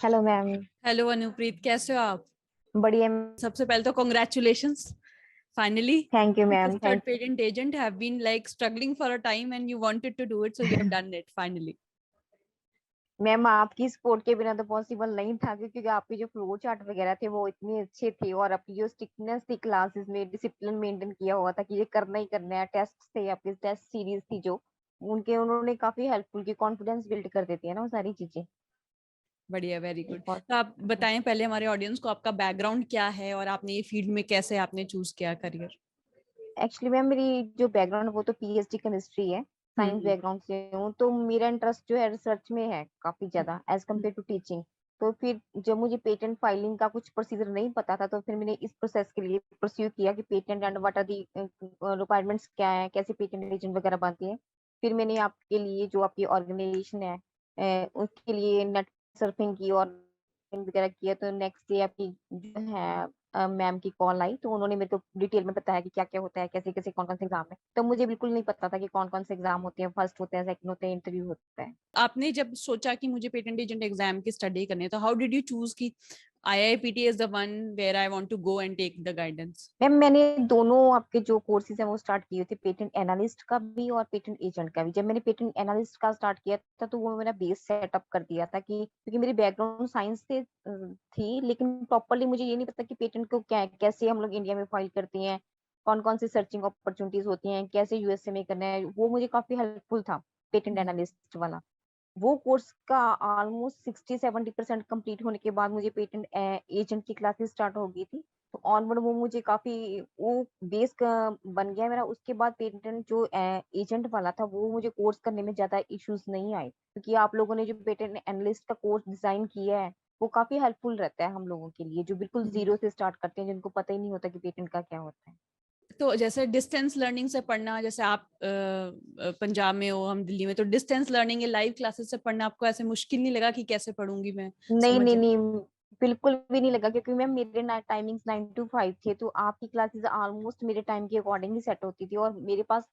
Hello ma'am. Hello Anupreet, कैसे हो आप? बढ़िया। सबसे पहले तो congratulations, finally thank you ma'am, registered thank patent agent have been like struggling for a time and you wanted to do it, so you have you. done it finally. Ma'am आपकी support के बिना तो possible नहीं था, क्योंकि आपके जो flow chart वगैरह थे वो इतने अच्छे थे, और आपकी जो स्ट्रिक्टनेस थी क्लासेस में, डिसिप्लिन मेंटेन किया हुआ था कि ये करना ही करना है। टेस्ट थे आपके, टेस्ट सीरीज थी जो उनके, उन्होंने काफी हेल्पफुल की, कॉन्फिडेंस बिल्ड कर देती है ना वो सारी चीजें। बढ़िया, वेरी गुड। बहुत। तो आप बताएं पहले हमारे ऑडियंस को आपका बैकग्राउंड क्या है और आपने ये फील्ड में कैसे आपने चूज किया करियर। एक्चुअली मैम मेरी जो बैकग्राउंड वो तो पीएचडी केमिस्ट्री है। साइंस हम्म। बैकग्राउंड से हूँ, तो मेरा इंटरेस्ट जो है रिसर्च में है काफी ज्यादा एज कम्पेयर टू टीचिंग। तो फिर जब मुझे पेटेंट फाइलिंग का कुछ प्रोसीजर नहीं पता था, तो फिर मैंने इस प्रोसेस के लिए परस्यू किया कि patent and what are the requirements क्या है, कैसे पेटेंट एजेंट वगैरह बनती है। फिर मैंने आपके लिए जो आपकी ऑर्गेनाइजेशन है उसके लिए नेट सर्फिंग की और वगैरह किया। तो नेक्स्ट डे आपकी जो है मैम की कॉल आई, तो उन्होंने मेरे को डिटेल में बताया कि क्या क्या होता है, कैसे कैसे कौन कौन से एग्जाम है। तो मुझे बिल्कुल नहीं पता था कि कौन कौन से एग्जाम होते हैं, फर्स्ट होते हैं, सेकंड होते हैं, इंटरव्यू होता है। आपने जब सोचा कि मुझे पेटेंट एजेंट एग्जाम की स्टडी करनी है, तो हाउ डिड यू चूज कि IIPT is the one where I want to go and take the guidance? Ma'am मैंने दोनों आपके जो कोर्सेज हैं वो स्टार्ट किए थे, पेटेंट एनालिस्ट का भी और पेटेंट एजेंट का भी। जब मैंने पेटेंट एनालिस्ट का स्टार्ट किया था तो वो मेरा बेस सेटअप कर दिया था, कि क्योंकि मेरी बैकग्राउंड साइंस से थी, लेकिन प्रॉपरली मुझे ये नहीं पता कि पेटेंट को क्या कैसे हम लोग इंडिया में फाइल करते हैं, कौन कौन सी सर्चिंग अपॉर्चुनिटीज होती हैं, कैसे यूएसए में करना है। वो मुझे काफी हेल्पफुल था पेटेंट एनालिस्ट वाला। वो कोर्स का ऑलमोस्ट 60-70% कंप्लीट होने के बाद मुझे पेटेंट एजेंट की क्लासेस स्टार्ट हो गई थी। तो ऑनवर्ड वो मुझे काफी वो बेस बन गया मेरा। उसके बाद पेटेंट जो एजेंट वाला था वो मुझे कोर्स करने में ज्यादा इश्यूज नहीं आए, क्योंकि आप लोगों ने जो पेटेंट एनालिस्ट का कोर्स डिजाइन किया है वो काफी हेल्पफुल रहता है हम लोगों के लिए, जो बिल्कुल जीरो से स्टार्ट करते हैं, जिनको पता ही नहीं होता कि पेटेंट का क्या होता है। तो जैसे डिस्टेंस लर्निंग से पढ़ना, जैसे आप पंजाब में हो, हम दिल्ली में, तो डिस्टेंस लर्निंग या लाइव क्लासेस से पढ़ना आपको ऐसे मुश्किल नहीं लगा कि कैसे पढ़ूंगी मैं? नहीं समझ नहीं जाए। नहीं, बिल्कुल भी नहीं लगा, क्योंकि मैम मेरे टाइमिंग्स 9 to 5 थे, तो आपकी क्लासेस ऑलमोस्ट मेरे टाइम के अकॉर्डिंग ही सेट होती थी, और मेरे पास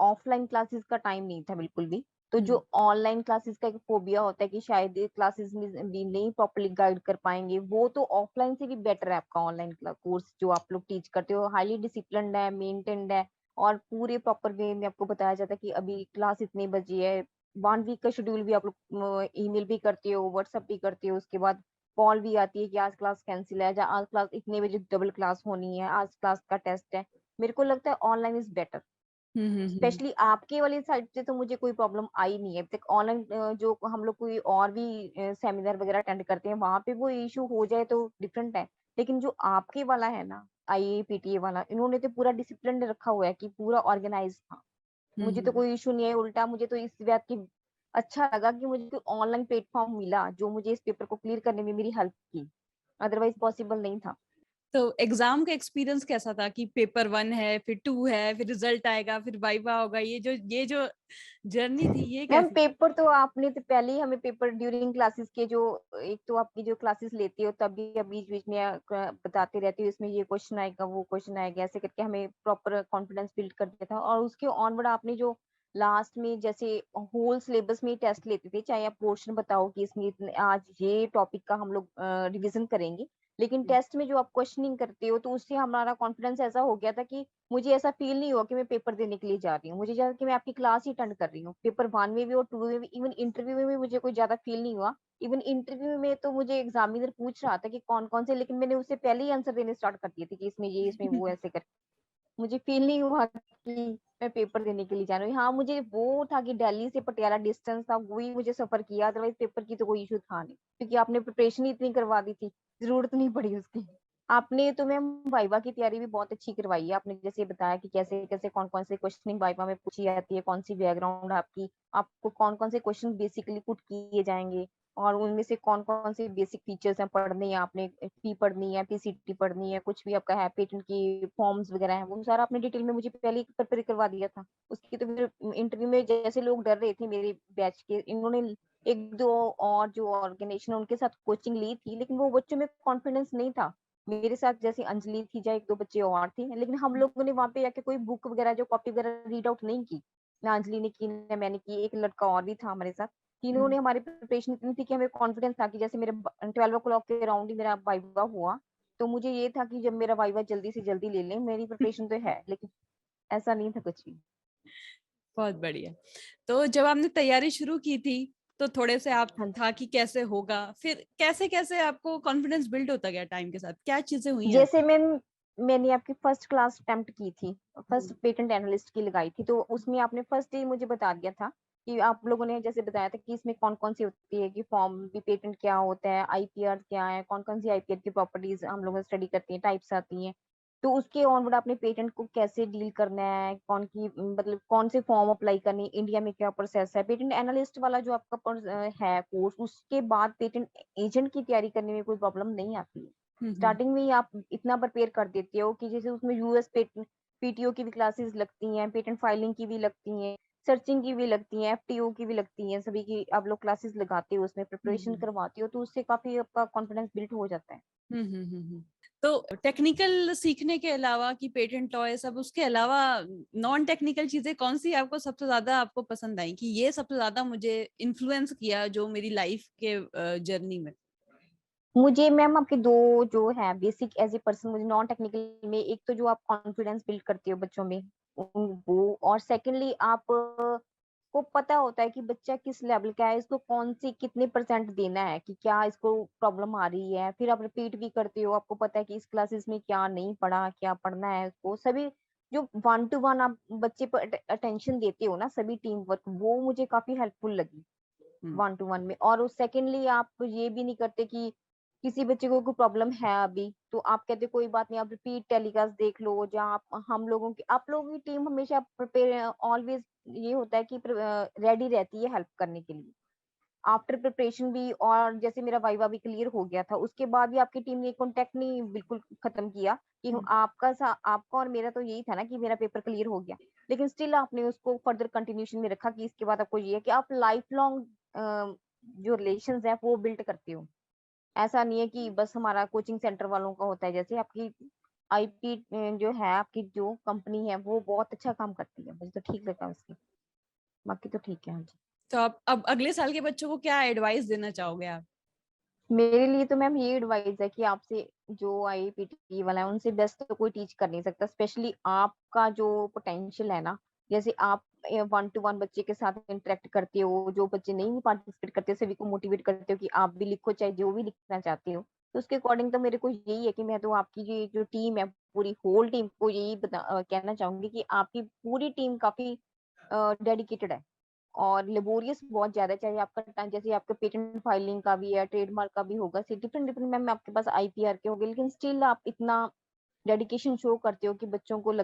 ऑफलाइन क्लासेस का टाइम नहीं था बिल्कुल भी। तो जो हम्म। ऑनलाइन क्लासेस का एक फोबिया होता है कि शायद क्लासेस में भी नहीं प्रॉपर्ली गाइड कर पाएंगे, वो तो ऑफलाइन से भी बेटर है। आपका ऑनलाइन कोर्स जो आप लोग टीच करते हो हाईली डिसिप्लिन्ड है, मेंटेन्ड है, और पूरे प्रॉपर वे में आपको बताया जाता है कि अभी क्लास इतने बजे है। 1 वीक का शेड्यूल भी आप लोग ईमेल भी करते हो, व्हाट्सएप भी करते हो, उसके बाद कॉल भी आती है कि आज क्लास कैंसिल है, या आज क्लास इतने बजे डबल क्लास होनी है, आज क्लास का टेस्ट है। मेरे को लगता है online is better. Hmm. Specially आपके वाली साइड से तो मुझे कोई प्रॉब्लम आई नहीं है अभी तक। ऑनलाइन जो हम लोग कोई और भी सेमिनार वगैरह अटेंड करते हैं, वहां पे वो इशू हो जाए तो डिफरेंट है। लेकिन जो आपके वाला है ना, आईएपीटीए वाला, इन्होंने तो पूरा डिसिप्लिन रखा हुआ है कि पूरा ऑर्गेनाइज था। मुझे तो हम्म। कोई इशू नहीं है, उल्टा मुझे तो इस बात की अच्छा लगा कि मुझे कोई ऑनलाइन प्लेटफॉर्म मिला जो मुझे इस पेपर को क्लियर करने में मेरी हेल्प की, अदरवाइज पॉसिबल नहीं था। तो एग्जाम का एक्सपीरियंस कैसा था कि पेपर वन है, फिर टू है, फिर रिजल्ट आएगा, फिर वाइवा होगा, ये जो जर्नी थी ये मैम कैसी? पेपर तो आपने तो पहले ही हमें पेपर ड्यूरिंग क्लासेस के जो, एक तो आपकी जो क्लासेस लेती हो तभी या बीच बीच में बताते रहती हो इसमें ये क्वेश्चन आएगा, वो क्वेश्चन आएगा, ऐसे करके हमें प्रॉपर कॉन्फिडेंस बिल्ड कर दिया था। और उसके ऑनवर्ड आपने जो लास्ट में जैसे होल सिलेबस में टेस्ट लेते थे, चाहे आप पोर्शन बताओ कि इसमें आज ये टॉपिक का हम लोग रिविजन करेंगे, लेकिन टेस्ट में जो आप क्वेश्चनिंग करते हो तो उससे हमारा कॉन्फिडेंस ऐसा हो गया था कि मुझे ऐसा फील नहीं हुआ कि मैं पेपर देने के लिए जा रही हूँ, मुझे ज्यादा कि मैं आपकी क्लास ही अटेंड कर रही हूँ। पेपर वन में भी और टू में भी, इवन इंटरव्यू में भी मुझे कोई ज्यादा फील नहीं हुआ। इवन इंटरव्यू में तो मुझे एग्जामिनर पूछ रहा था कि कौन कौन से, लेकिन मैंने उससे पहले ही आंसर देने स्टार्ट कर दिए थे कि इसमें ये, इसमें वो, ऐसे कर। मुझे फील नहीं हुआ कि मैं पेपर देने के लिए जा रही हूँ। हाँ, मुझे वो था कि दिल्ली से पटियाला डिस्टेंस था, वही मुझे सफर किया, अदरवाइज पेपर की तो कोई इशू था नहीं, क्योंकि आपने प्रिपरेशन ही इतनी करवा दी थी, जरूरत नहीं पड़ी उसकी। आपने तो मैम वाइवा की तैयारी भी बहुत अच्छी करवाई है। आपने जैसे बताया कि कैसे कैसे कौन कौन से क्वेश्चनिंग वाइवा में पूछी जाती है, कौन सी बैकग्राउंड आपकी, आपको कौन कौन से क्वेश्चन बेसिकली पुट किए जाएंगे, और उनमें से कौन कौन से बेसिक फीचर्स हैं पढ़ने हैं, आपने पी पढ़नी है, पीसीटी पढ़नी है, कुछ भी आपका है, पेटेंट की फॉर्म्स वगैरह है, वो सारा आपने डिटेल में मुझे पहले ही प्रिपेयर करवा दिया था। उसकी तो फिर इंटरव्यू में जैसे लोग डर रहे थे मेरे बैच के, इन्होंने एक दो और जो ऑर्गेनाइजेशन उनके साथ कोचिंग ली थी, लेकिन वो बच्चों में कॉन्फिडेंस नहीं था। मेरे साथ जैसे अंजलि थी, या एक दो बच्चे और थे, लेकिन हम लोगों ने वहां पे जाके कोई बुक वगैरह जो कॉपी वगैरह रीड आउट नहीं की। ना अंजलि ने की, ना मैंने की, एक लड़का और भी था हमारे साथ। तीनों ने हमारी प्रिपरेशन इतनी थी कि हमें कॉन्फिडेंस था कि जैसे मेरे 12 o'clock के अराउंड ही मेरा वाइवा हुआ, तो मुझे ये था कि जब मेरा वाइवा जल्दी से जल्दी ले लें, मेरी प्रिपरेशन तो है, लेकिन ऐसा नहीं था कुछ भी। बहुत बढ़िया। तो जब आपने तैयारी शुरू की थी तो थोड़े से आप हाँ था कि कैसे होगा, फिर कैसे कैसे आपको कॉन्फिडेंस बिल्ड होता गया टाइम के साथ, क्या चीजें हुई जैसे आपकी? मैंने आपकी फर्स्ट क्लास अटेम्प्ट की थी, फर्स्ट हम्म, पेटेंट एनालिस्ट की लगाई थी, तो उसमें आपने फर्स्ट डे मुझे बता दिया था कि आप लोगों ने जैसे बताया था कि इसमें कौन कौन सी होती है, कि फॉर्म भी पेटेंट क्या होता है, आईपीआर क्या है, कौन कौन सी आईपीआर की प्रॉपर्टीज हम लोग स्टडी करते हैं, टाइप्स आती हैं। तो उसके ऑनवर्ड आपने पेटेंट को कैसे डील करना है, कौन की मतलब कौन से फॉर्म अप्लाई करनी है, इंडिया में क्या प्रोसेस है, पेटेंट एनालिस्ट वाला जो आपका है कोर्स, उसके बाद पेटेंट एजेंट की तैयारी करने में कोई प्रॉब्लम नहीं आती है। हम्म, स्टार्टिंग में ही आप इतना प्रिपेयर कर देते हो कि जैसे उसमें यूएस पेटेंट पीटीओ की भी क्लासेस लगती हैं, पेटेंट फाइलिंग की भी लगती हैं, सर्चिंग की भी लगती हैं, एफटीओ की भी लगती हैं, सभी की आप लोग क्लासेस लगाते हो, उसमें प्रिपरेशन हम्म, करवाते हो, तो उससे काफी आपका कॉन्फिडेंस बिल्ड हो जाता है। हम्म। तो टेक्निकल सीखने के अलावा कि पेटेंट लॉ है सब, उसके अलावा नॉन टेक्निकल चीजें कौन सी आपको सबसे ज्यादा आपको पसंद आई कि ये सबसे ज्यादा मुझे इन्फ्लुएंस किया जो मेरी लाइफ के जर्नी में? मुझे मैम आपके दो जो है बेसिक एज ए पर्सन, मुझे नॉन टेक्निकल में, एक तो जो आप कॉन्फिडेंस बिल्ड करते हो बच्चों में, वो, और सेकेंडली आप को पता होता है कि बच्चा किस लेवल का है, इसको कौन सी कितने परसेंट देना है, कि क्या इसको प्रॉब्लम आ रही है, फिर आप रिपीट भी करते हो, आपको पता है कि इस क्लासेस में क्या नहीं पढ़ा, क्या पढ़ना है उसको, सभी जो 1 to 1 आप बच्चे पर अटेंशन देते हो ना, सभी टीम वर्क, वो मुझे काफी हेल्पफुल लगी हम्म, 1 to 1 में। और सेकेंडली आप ये भी नहीं करते कि किसी बच्चे को कोई प्रॉब्लम है अभी, तो आप कहते कोई बात नहीं, आप रिपीट टेलीकास्ट देख लो, जहाँ आप हम लोगों की आप लोगों की टीम हमेशा प्रिपेयर ऑलवेज ये होता है कि रेडी रहती है हेल्प करने के लिए आफ्टर प्रिपरेशन भी। और जैसे मेरा वाइवा भी क्लियर हो गया था, उसके बाद भी आपकी टीम ने कांटेक्ट नहीं बिल्कुल खत्म किया कि आपका और मेरा तो यही था ना कि मेरा पेपर क्लियर हो गया, लेकिन स्टिल आपने उसको फर्दर कंटिन्यूशन में रखा कि इसके बाद आपको ये है कि आप लाइफ लॉन्ग जो रिलेशंस है वो बिल्ड करते हो। ऐसा नहीं है कि बस हमारा कोचिंग सेंटर वालों का होता है, जैसे आपकी आईपी जो है, आपकी जो कंपनी है वो बहुत अच्छा काम करती है, मुझे तो ठीक लगा उसकी, बाकी तो ठीक है। हाँ जी। तो आप अब अगले साल के बच्चों को क्या एडवाइस देना चाहोगे आप? मेरे लिए तो मैम ये एडवाइस है कि आपसे जो आईपीटी वाला है उनसे बेस्ट तो कोई टीच कर नहीं सकता, स्पेशली आपका जो पोटेंशियल है ना, जैसे आप 1 to 1 बच्चे के साथ इंटरेक्ट करते हो, जो बच्चे नहीं भी पार्टिसिपेट करते सभी को मोटिवेट करते हो कि आप भी लिखो, चाहे जो भी लिखना चाहते हो, तो उसके अकॉर्डिंग तो मेरे को यही है कि मैं तो आपकी ये जो टीम है, पूरी होल टीम को यही कहना चाहूंगी कि आपकी पूरी टीम काफी डेडिकेटेड है और लेबोरियस बहुत ज्यादा है, चाहे आपका टाइम जैसे आपका पेटेंट फाइलिंग का भी है, ट्रेडमार्क का भी होगा, डिफरेंट डिफरेंट मैम आपके पास आईपीआर के होंगे, लेकिन स्टिल आप इतना डेडिकेशन शो करते हो कि बच्चों को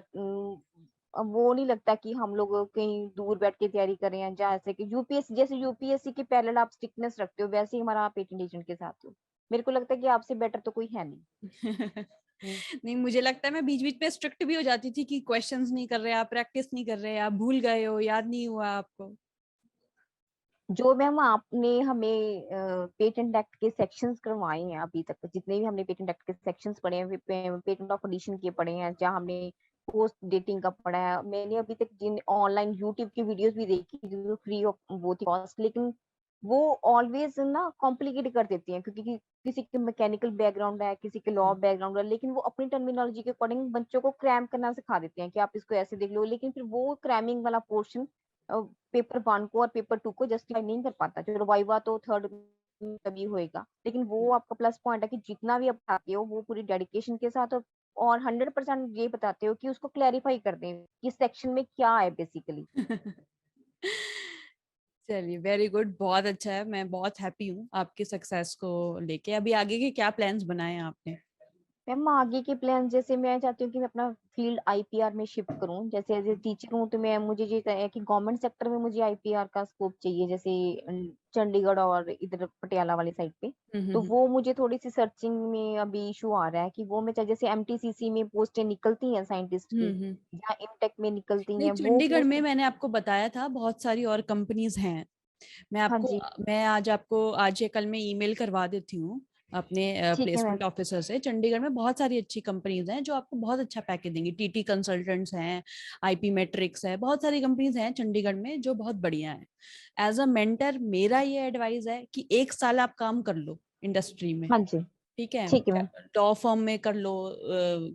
अब वो नहीं लगता कि हम लोग कहीं दूर बैठ के तैयारी कर रहे हैं, जैसे कि यूपीएससी, जैसे यूपीएससी के पैरेलल आप स्ट्रिक्टनेस रखते हो, वैसे ही हमारा पेटेंट एजेंट के साथ हो। मेरे को लगता है कि आपसे बेटर तो कोई है नहीं। हम्म। नहीं, मुझे लगता है मैं बीच बीच में स्ट्रिक्ट भी हो जाती थी कि क्वेश्चंस नहीं कर रहे आप, प्रैक्टिस नहीं कर रहे आप, भूल गए हो, याद नहीं हुआ आपको। जो मैम आपने हमें पेटेंट एक्ट के सेक्शंस करवाए हैं अभी तक, जितने भी हमने पेटेंट एक्ट के सेक्शंस पढ़े हैं, पेटेंट ऑफ एडिशन के पढ़े हैं, जहाँ हमने पोस्ट डेटिंग का पढ़ा है, मैंने अभी तक जिन ऑनलाइन यूट्यूब की वीडियोस भी देखी जो फ्री ऑफ वो थी कॉस्ट, लेकिन वो ऑलवेज ना कॉम्प्लिकेट कर देती हैं, क्योंकि किसी के मैकेनिकल बैकग्राउंड है, किसी के लॉ बैकग्राउंड है, लेकिन वो अपनी टर्मिनोलॉजी के अकॉर्डिंग बच्चों को क्रैम करना सिखा देते हैं कि आप इसको ऐसे देख लो, लेकिन फिर वो क्रैमिंग वाला पोर्शन पेपर 1 को और पेपर 2 को जस्टिफाई नहीं कर पाता। चलो वाइवा तो थर्ड तभी होएगा, लेकिन वो आपका प्लस पॉइंट है कि जितना भी आप बताते हो वो पूरी डेडिकेशन के साथ और 100% ये बताते हो कि उसको क्लैरिफाई कर दें कि सेक्शन में क्या है बेसिकली। चलिए, वेरी गुड, बहुत अच्छा है, मैं बहुत हैप्पी हूँ आपके सक्सेस को लेके। अभी आगे के क्या प्लान्स बनाए हैं आपने? मैम आगे के प्लान, जैसे मैं चाहती हूँ कि मैं अपना फील्ड आईपीआर में शिफ्ट करूँ, जैसे एज ए टीचर हूँ तो मैं मुझे ये है कि गवर्नमेंट सेक्टर में मुझे आईपीआर का स्कोप चाहिए, जैसे चंडीगढ़ और इधर पटियाला वाली साइड पे। तो हम्म, वो मुझे थोड़ी सी सर्चिंग में अभी इशू आ रहा है कि वो मैं चाहे, जैसे एमटीसीसी में पोस्टें निकलती हैं साइंटिस्ट की, हम्म। या इमटेक में निकलती नहीं, हैं वो चंडीगढ़ में पोस्ट। मैंने आपको बताया था बहुत सारी और कंपनीज हैं। मैं हाँ आपको जी। मैं आज आपको आज या कल में ईमेल करवा देती हूँ अपने ठीक है प्लेसमेंट मैम। ऑफिसर से। चंडीगढ़ में बहुत सारी अच्छी कंपनीज हैं जो आपको बहुत अच्छा पैकेज देंगी। टीटी कंसल्टेंट्स हैं, आईपी मैट्रिक्स है, बहुत सारी कंपनीज हैं चंडीगढ़ में जो बहुत बढ़िया है। एज अ मेंटर मेरा ये एडवाइस है कि 1 साल आप काम कर लो इंडस्ट्री में, हाँ जी। ठीक है, ठीक है मैम। लॉ फर्म में कर लो,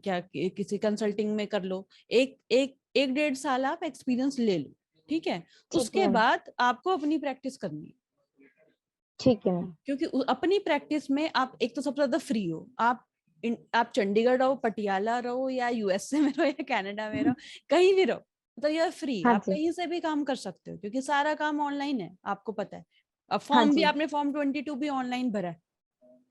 क्या किसी कंसल्टिंग में कर लो, एक एक 1-1.5 साल आप एक्सपीरियंस ले लो, ठीक है। ठीक है उसके मैम। बाद आपको अपनी प्रैक्टिस करनी है, ठीक है मैम। क्योंकि अपनी प्रैक्टिस में आप एक तो सबसे ज्यादा फ्री हो। आप चंडीगढ़ रहो, पटियाला रहो, या यूएसए में रहो, या कनाडा में रहो, कहीं भी रहो, मतलब यू आर फ्री, हाँ आप जी। कहीं से भी काम कर सकते हो क्योंकि सारा काम ऑनलाइन है, आपको पता है। अब हाँ फॉर्म भी जी। आपने फॉर्म 22 भी ऑनलाइन भरा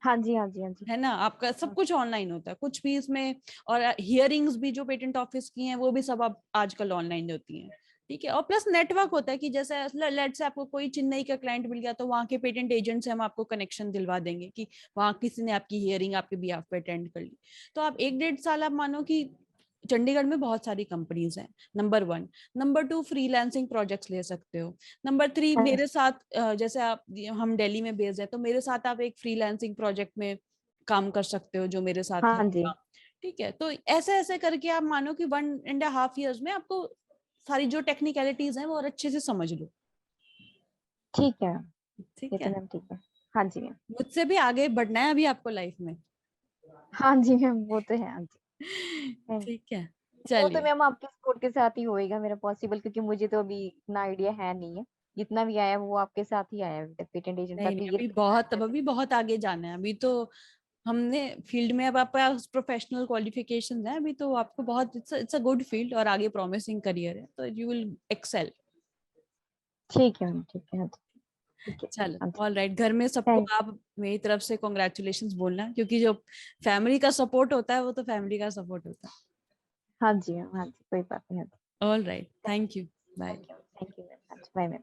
हाँ जी। हाँ जी। हाँ जी। है ना, आपका सब हाँ। कुछ ऑनलाइन होता है, कुछ भी इसमें। और हियरिंग्स भी जो पेटेंट ऑफिस की हैं वो भी सब अब आजकल ऑनलाइन होती हैं, ठीक है। और प्लस नेटवर्क होता है कि जैसे लेट से आपको कोई चेन्नई का क्लाइंट मिल गया तो वहाँ के पेटेंट एजेंट से हम आपको कनेक्शन दिलवा देंगे कि वहाँ किसी ने आपकी हियरिंग आपके बिहाफ पे अटेंड कर ली। तो आप 1-1.5 साल आप मानो कि चंडीगढ़ में बहुत सारी कंपनीज हैं, नंबर 1। नंबर 2, फ्रीलांसिंग प्रोजेक्ट्स ले सकते हो। नंबर 3, हाँ मेरे साथ जैसे आप, हम दिल्ली में बेस्ड है तो मेरे साथ आप एक फ्रीलांसिंग प्रोजेक्ट में काम कर सकते हो जो मेरे साथ है हाँ जी। काम, ठीक है। तो ऐसे ऐसे करके आप मानो कि 1.5 ईयर्स में आपको सारी जो टेक्निकलिटीज हैं वो और अच्छे से समझ लो, ठीक है। ये ठीक तो है। मैम ठीक है। हाँ जी मैम। मुझसे भी आगे बढ़ना है अभी आपको लाइफ में। हाँ जी मैम, वो तो है। हाँ जी मैम। ठीक है, वो तो चलिए। मैम आपके सपोर्ट के साथ ही होएगा मेरा पॉसिबल, क्योंकि मुझे तो अभी इतना आइडिया है नहीं है। जितना भी आया वो आपके साथ ही आया है, पेटेंट एजेंट का नहीं नहीं, क्लियर अभी बहुत आगे जाना है। अभी तो हमने फील्ड में, अब आपके पास प्रोफेशनल क्वालिफिकेशंस हैं अभी, तो आपको बहुत, इट्स अ गुड फील्ड और आगे प्रॉमिसिंग करियर है, तो यू विल एक्सेल। ठीक है मैम। ठीक है। हाँ जी। ठीक है। चलो, हाँ जी। ऑल राइट, घर में सबको थैंक आप मेरी तरफ से कॉन्ग्रेचुलेशंस बोलना, क्योंकि जो फैमिली का सपोर्ट होता है वो तो फैमिली का सपोर्ट होता है। हाँ जी मैम। हाँ जी, कोई बात नहीं। हाँ जी। All right, thank you, bye. Thank you. Thank you ma'am. हाँ जी, बाय मैम।